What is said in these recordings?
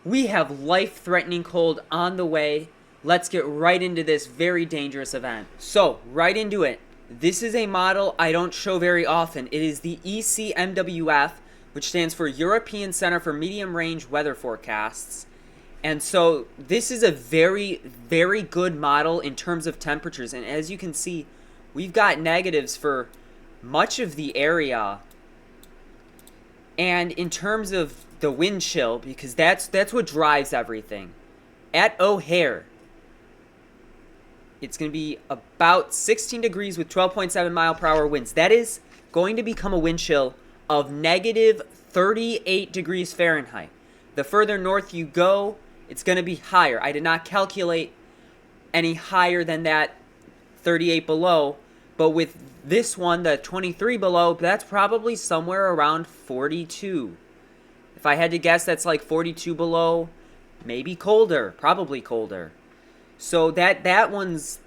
We have life-threatening cold on the way. Let's get right into this very dangerous event. So, right into it. This is a model I don't show very often. It is the ECMWF, which stands for European Center for Medium Range Weather Forecasts. And so this is a very, very good model in terms of temperatures. And as you can see, we've got negatives for much of the area. And in terms of the wind chill, because that's what drives everything. At O'Hare, it's going to be about 16 degrees with 12.7 mile per hour winds. That is going to become a wind chill of negative 38 degrees Fahrenheit. The further north you go, it's going to be higher. I did not calculate any higher than that 38 below, but with this one, the 23 below, that's probably somewhere around 42. If I had to guess, that's like 42 below, maybe colder, probably colder. So that one's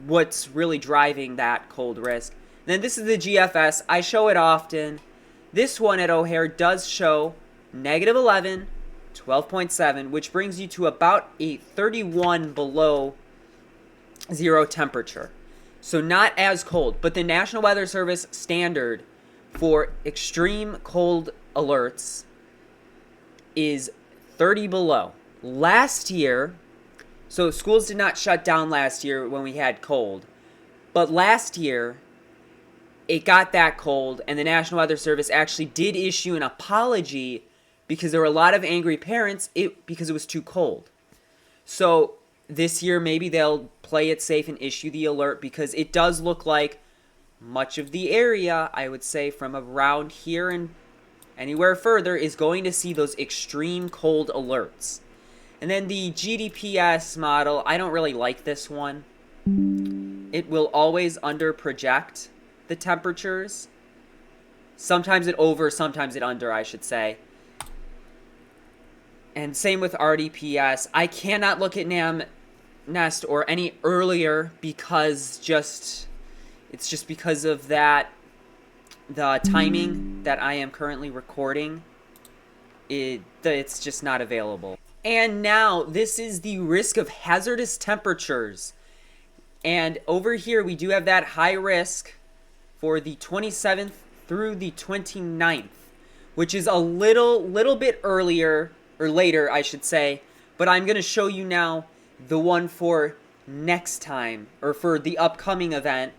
what's really driving that cold risk. Then this is the GFS. I show it often. This one at O'Hare does show negative 11, 12.7, which brings you to about a 31 below zero temperature. So not as cold, but the National Weather Service standard for extreme cold alerts is 30 below. Last year, so schools did not shut down last year when we had cold, but last year it got that cold and the National Weather Service actually did issue an apology because there were a lot of angry parents because it was too cold. So this year maybe they'll play it safe and issue the alert because it does look like much of the area, I would say from around here and anywhere further, is going to see those extreme cold alerts. And then the GDPS model, I don't really like this one. It will always under-project the temperatures. Sometimes it over, sometimes it under, I should say. And same with RDPS. I cannot look at NAMNest or any earlier because it's just because of that, the timing that I am currently recording, it's just not available. And now, this is the risk of hazardous temperatures. And over here, we do have that high risk for the 27th through the 29th, which is a little bit earlier, or later, I should say. But I'm going to show you now the one for next time, or for the upcoming event,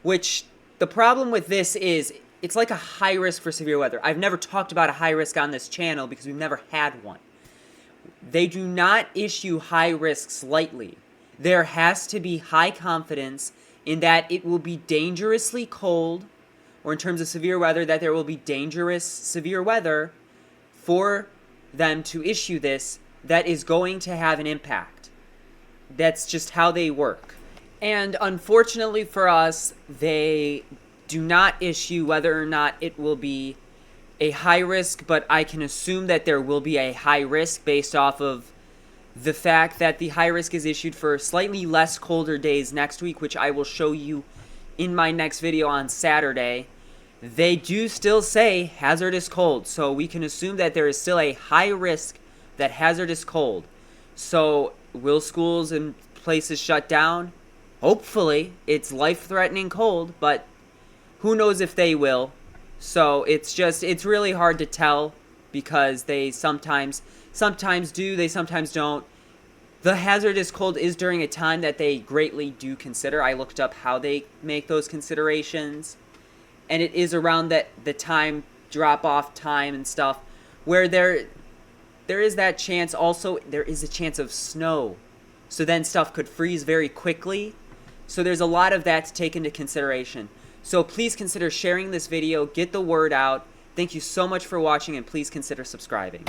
which the problem with this is it's like a high risk for severe weather. I've never talked about a high risk on this channel because we've never had one. They do not issue high risks lightly. There has to be high confidence in that it will be dangerously cold, or in terms of severe weather, that there will be dangerous severe weather for them to issue this that is going to have an impact. That's just how they work. And unfortunately for us, they do not issue whether or not it will be a high risk, but I can assume that there will be a high risk based off of the fact that the high risk is issued for slightly less colder days next week, which I will show you in my next video on Saturday. They do still say hazardous cold, so we can assume that there is still a high risk that hazardous cold. So will schools and places shut down? Hopefully. It's life-threatening cold, but who knows if they will. So it's really hard to tell because they sometimes do, they sometimes don't. The hazardous cold is during a time that they greatly do consider. I looked up how they make those considerations, and it is around the time, drop-off time and stuff, where there is that chance. Also, there is a chance of snow, so then stuff could freeze very quickly. So there's a lot of that to take into consideration. So please consider sharing this video, get the word out. Thank you so much for watching, and please consider subscribing.